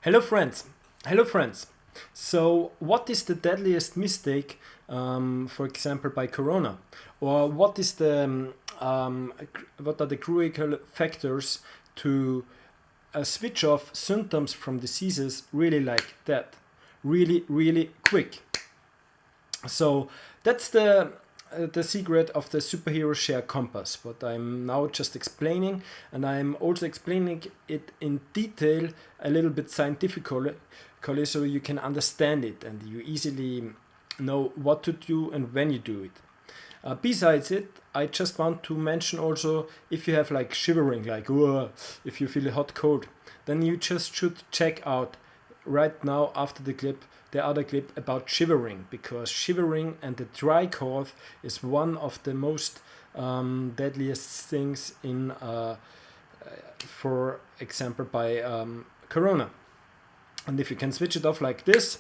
Hello friends. Hello friends. So what is the deadliest mistake, for example, by corona? Or what are the critical factors to switch off symptoms from diseases really like that? Really, really quick. So that's the secret of the Superheroesshare Compass, what I'm now just explaining, and I'm also explaining it in detail, a little bit scientifically, so you can understand it and you easily know what to do and when you do it. Besides it, I just want to mention also, if you have like shivering, like if you feel a hot cold, then you just should check out right now after the other clip about shivering, because shivering and the dry cough is one of the most deadliest things in, for example, by corona. And if you can switch it off like this,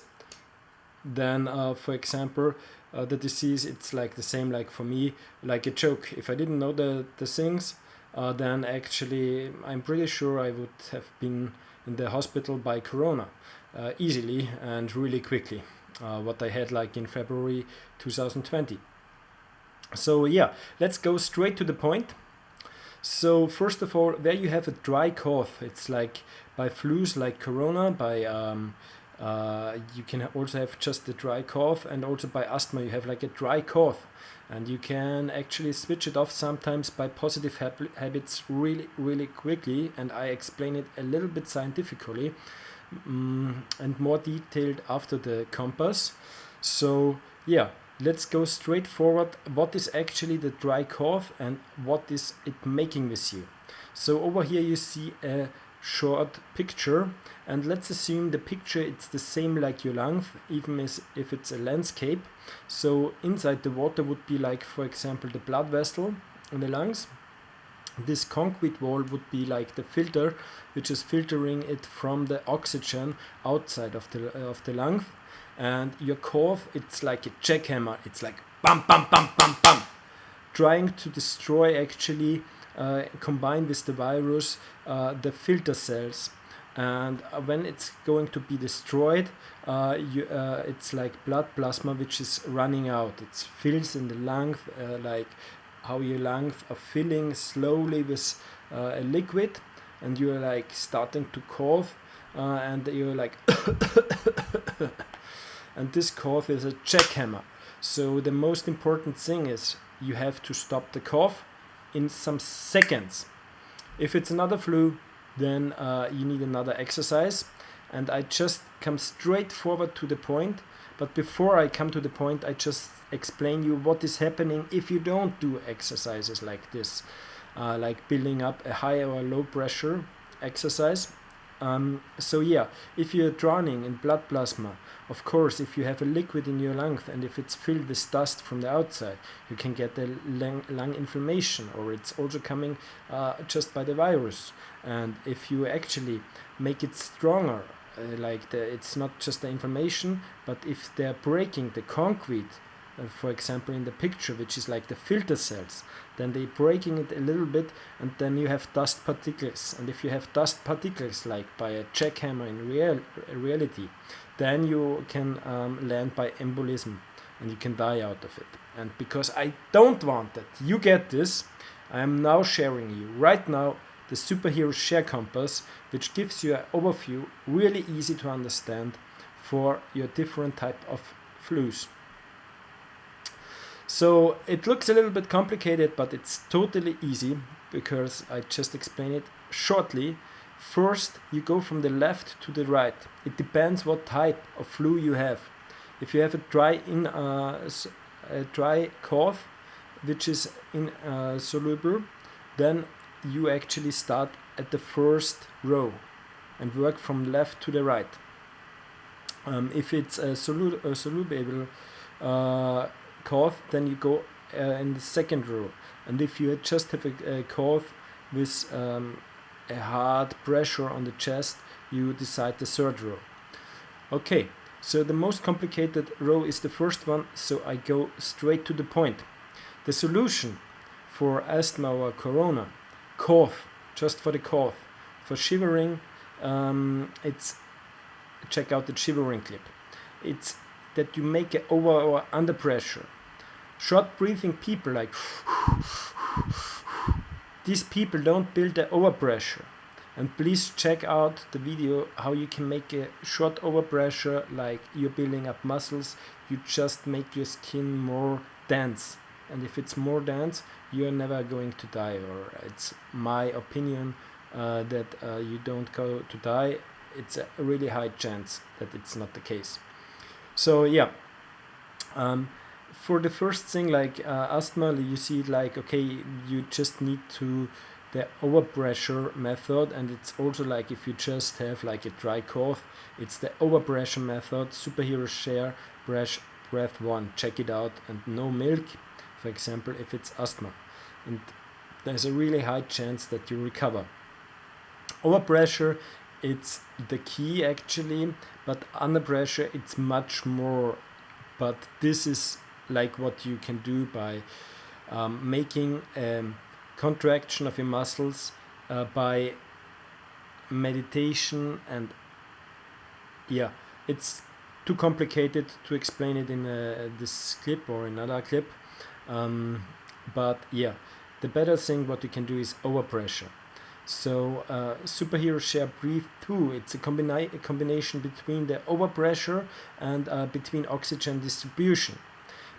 then for example, the disease, it's like the same, like for me, like a joke. If I didn't know the things, then actually I'm pretty sure I would have been in the hospital by corona easily and really quickly, what I had like in February 2020. So yeah, let's go straight to the point. So first of all, where you have a dry cough, it's like by flus like corona, by you can also have just the dry cough, and also by asthma you have like a dry cough, and you can actually switch it off sometimes by positive habits really quickly, and I explain it a little bit scientifically, and more detailed after the compass. So yeah, let's go straight forward. What is actually the dry cough and what is it making with you? So over here you see a short picture, and let's assume the picture it's the same like your lungs, even as if it's a landscape. So inside the water would be like, for example, the blood vessel in the lungs. This concrete wall would be like the filter, which is filtering it from the oxygen outside of the lungs. And your cough, it's like a jackhammer. It's like bam bam bam bam bam, trying to destroy actually, combined with the virus, the filter cells. And when it's going to be destroyed, it's like blood plasma which is running out. It fills in the lungs, like how your lungs are filling slowly with a liquid, and you're like starting to cough, and you're like and this cough is a jackhammer. So the most important thing is you have to stop the cough in some seconds. If it's another flu, then you need another exercise, and I just come straight forward to the point. But before I come to the point, I just explain you what is happening if you don't do exercises like this, like building up a high or low pressure exercise. So yeah, if you're drowning in blood plasma, of course, if you have a liquid in your lungs and if it's filled with dust from the outside, you can get a lung inflammation, or it's also coming just by the virus. And if you actually make it stronger, it's not just the inflammation, but if they're breaking the concrete, for example in the picture, which is like the filter cells, then they're breaking it a little bit, and then you have dust particles. And if you have dust particles like by a jackhammer in reality, then you can land by embolism, and you can die out of it. And because I don't want that you get this, I am now sharing you right now the Superheroesshare Compass, which gives you an overview, really easy to understand, for your different type of flus. So it looks a little bit complicated, but it's totally easy because I just explain it shortly. First, you go from the left to the right. It depends what type of flu you have. If you have a dry cough, which is insoluble, then you actually start at the first row and work from left to the right. If it's a soluble cough, then you go in the second row. And if you just have a cough with a hard pressure on the chest, you decide the third row. Okay, so the most complicated row is the first one, so I go straight to the point. The solution for asthma or corona: cough, just for the cough. For shivering, it's check out the shivering clip. It's that you make it over or under pressure. Short breathing people, like these people don't build the overpressure. And please check out the video how you can make a short overpressure, like you're building up muscles. You just make your skin more dense. And if it's more dense, you're never going to die. Or it's my opinion that you don't go to die. It's a really high chance that it's not the case. So yeah, for the first thing, like asthma, you see it like, okay, you just need to the overpressure method, and it's also like if you just have like a dry cough, it's the overpressure method, Superheroesshare breath 1. Check it out. And no milk, for example, if it's asthma, and there's a really high chance that you recover. Overpressure, it's the key actually, but under pressure it's much more. But this is like what you can do by making contraction of your muscles by meditation. And yeah, it's too complicated to explain it in this clip or another clip, but yeah, the better thing what you can do is overpressure. So Superheroesshare Breathe 2, it's a combination between the overpressure and between oxygen distribution.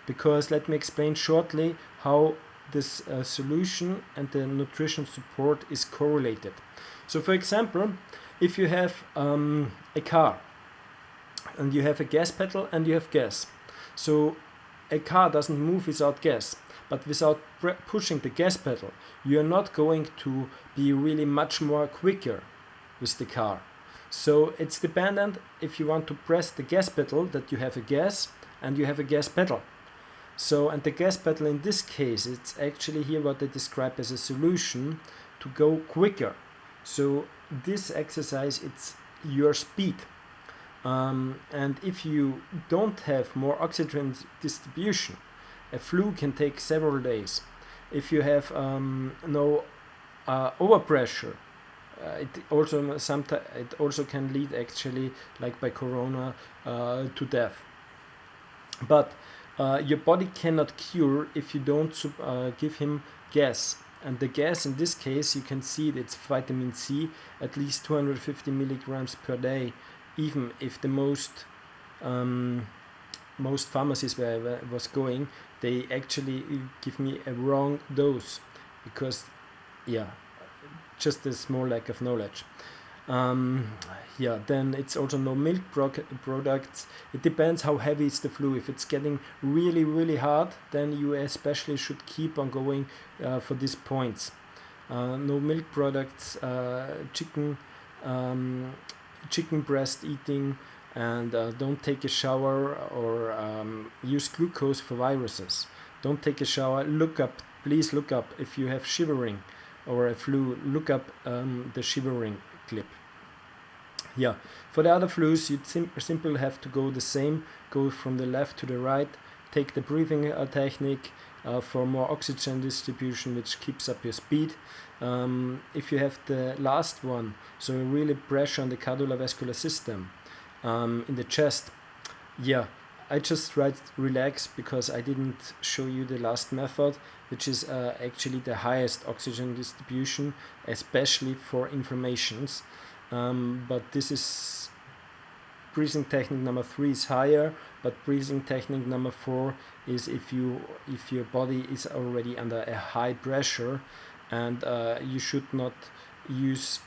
Because let me explain shortly how this solution and the nutrition support is correlated. So for example, if you have a car and you have a gas pedal and you have gas, so a car doesn't move without gas, but without pushing the gas pedal, you are not going to be really much more quicker with the car. So it's dependent if you want to press the gas pedal that you have a gas and you have a gas pedal. So, and the gas pedal in this case, it's actually here what they describe as a solution to go quicker. So this exercise, it's your speed. And if you don't have more oxygen distribution, a flu can take several days. If you have no overpressure, it also can lead actually, like by corona, to death. But your body cannot cure if you don't give him gas. And the gas in this case, you can see it's vitamin C, at least 250 milligrams per day, even if the most pharmacies where I was going, they actually give me a wrong dose, because yeah, just a small lack of knowledge. Yeah, then it's also no milk products. It depends how heavy is the flu. If it's getting really, really hard, then you especially should keep on going for these points. No milk products, chicken breast eating, and don't take a shower or use glucose for viruses. Don't take a shower. Please look up if you have shivering or a flu. Look up the shivering clip. Yeah, for the other flus, you simply have to go the same. Go from the left to the right. Take the breathing technique for more oxygen distribution, which keeps up your speed. If you have the last one, so really pressure on the cardiovascular system in the chest. Yeah, I just write relax because I didn't show you the last method, which is actually the highest oxygen distribution, especially for inflammations. But this is breathing technique number 3 is higher, but breathing technique number 4 is if your body is already under a high pressure, and you should not use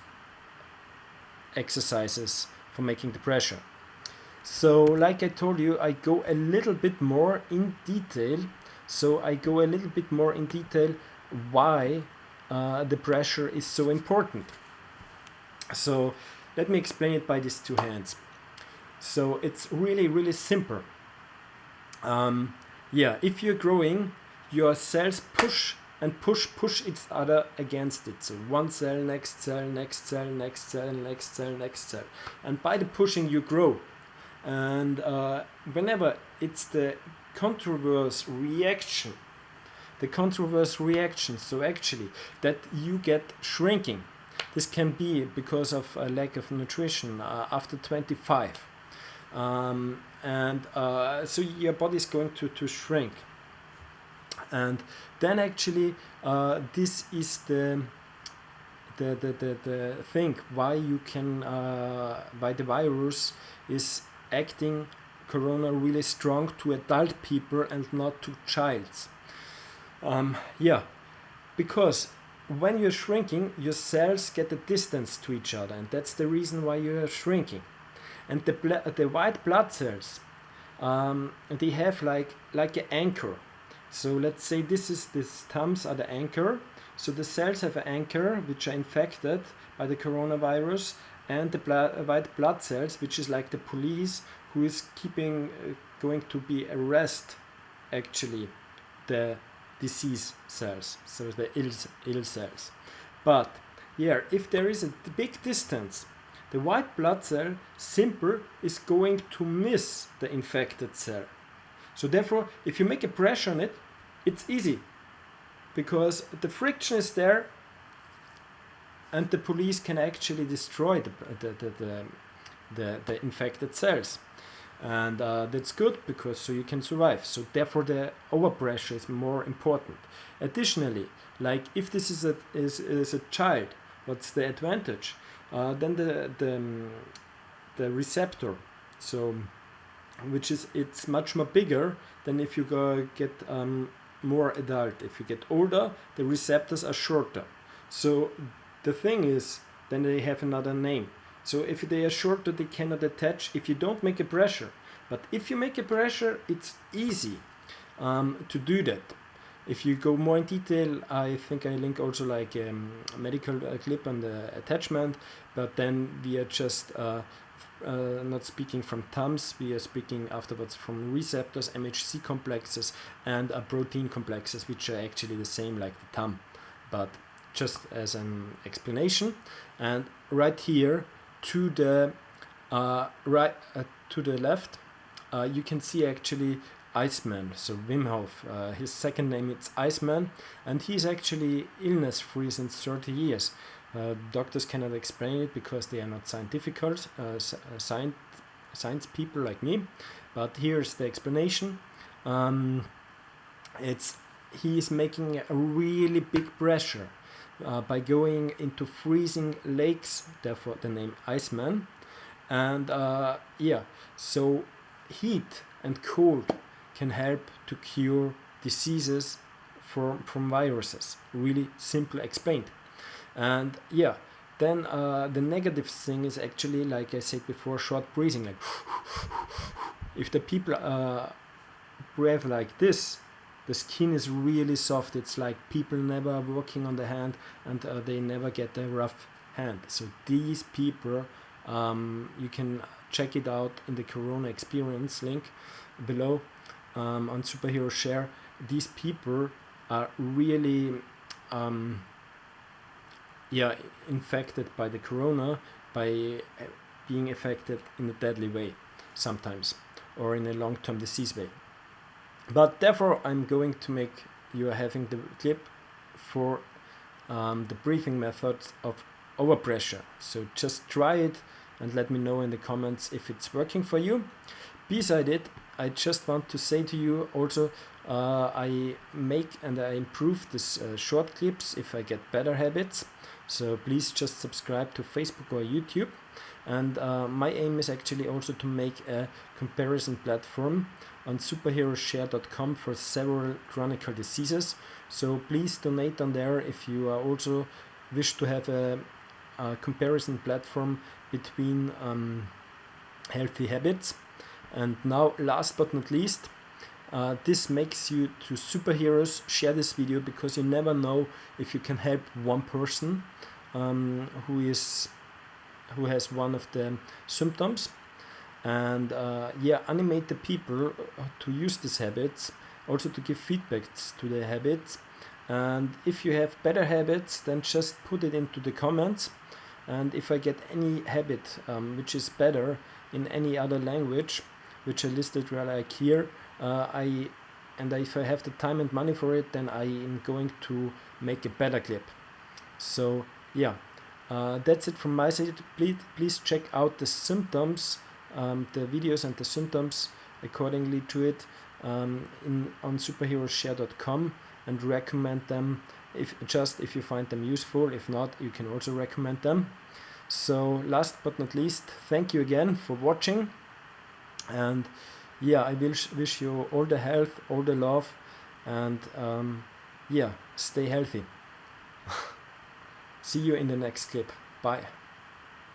exercises for making the pressure. So like I told you, I go a little bit more in detail. So I go a little bit more in detail why the pressure is so important. So let me explain it by these two hands. So it's really, really simple. Yeah, if you're growing, your cells push each other against it. So one cell, next cell, next cell, next cell, next cell, next cell. And by the pushing you grow. And whenever it's the controverse reaction, so actually that you get shrinking. This can be because of a lack of nutrition after 25. So your body is going to shrink. And then actually this is the thing why you can why the virus is acting corona really strong to adult people and not to childs. Yeah, because when you're shrinking, your cells get a distance to each other, and that's the reason why you're shrinking. And the white blood cells, they have like an anchor. So let's say these thumbs are the anchor. So the cells have an anchor which are infected by the coronavirus, and the white blood cells, which is like the police who is keeping going to be arrest actually the disease cells, so the ill cells. But yeah, if there is a big distance, the white blood cell simple is going to miss the infected cell. So therefore, if you make a pressure on it, it's easy because the friction is there, and the police can actually destroy the infected cells. And that's good because so you can survive. So therefore the overpressure is more important. Additionally, like if this is a child, what's the advantage? Then the receptor, so which is it's much more bigger than if you get more adult. If you get older, the receptors are shorter. So the thing is, then they have another name. So if they are shorter, they cannot attach if you don't make a pressure. But if you make a pressure, it's easy to do that. If you go more in detail, I think I link also like a medical clip on the attachment, but then we are just not speaking from thumbs, we are speaking afterwards from receptors, MHC complexes, and protein complexes, which are actually the same like the thumb, but just as an explanation. And right here to the to the left, you can see actually Iceman, so Wim Hof. His second name is Iceman, and he's actually illness free since 30 years. Doctors cannot explain it because they are not science people like me. But here's the explanation. He is making a really big pressure by going into freezing lakes. Therefore, the name Iceman. And yeah, so heat and cold can help to cure diseases from viruses. Really simple explained. And yeah, then the negative thing is actually, like I said before, short breathing. Like if the people breathe like this, the skin is really soft. It's like people never working on the hand, and they never get a rough hand. So these people, you can check it out in the Corona Experience link below on Superheroesshare. These people are really infected by the corona, by being affected in a deadly way sometimes, or in a long-term disease way. But therefore I'm going to make you having the clip for the breathing methods of overpressure. So just try it and let me know in the comments if it's working for you. Beside it, I just want to say to you also, I make and I improve this short clips if I get better habits. So please just subscribe to Facebook or YouTube. And my aim is actually also to make a comparison platform on superheroeshare.com for several chronic diseases. So please donate on there if you also wish to have a comparison platform between healthy habits. And now, last but not least, this makes you to superheroes. Share this video because you never know if you can help one person who has one of the symptoms. And animate the people to use these habits, also to give feedbacks to the habits. And if you have better habits, then just put it into the comments. And if I get any habit which is better in any other language, which I listed like here, if I have the time and money for it, then I am going to make a better clip. So yeah, that's it from my side. Please check out the symptoms the videos and the symptoms accordingly to it on superheroeshare.com and recommend them if you find them useful. If not, you can also recommend them. So last but not least, thank you again for watching, and yeah, I wish you all the health, all the love, and yeah, stay healthy. See you in the next clip. Bye.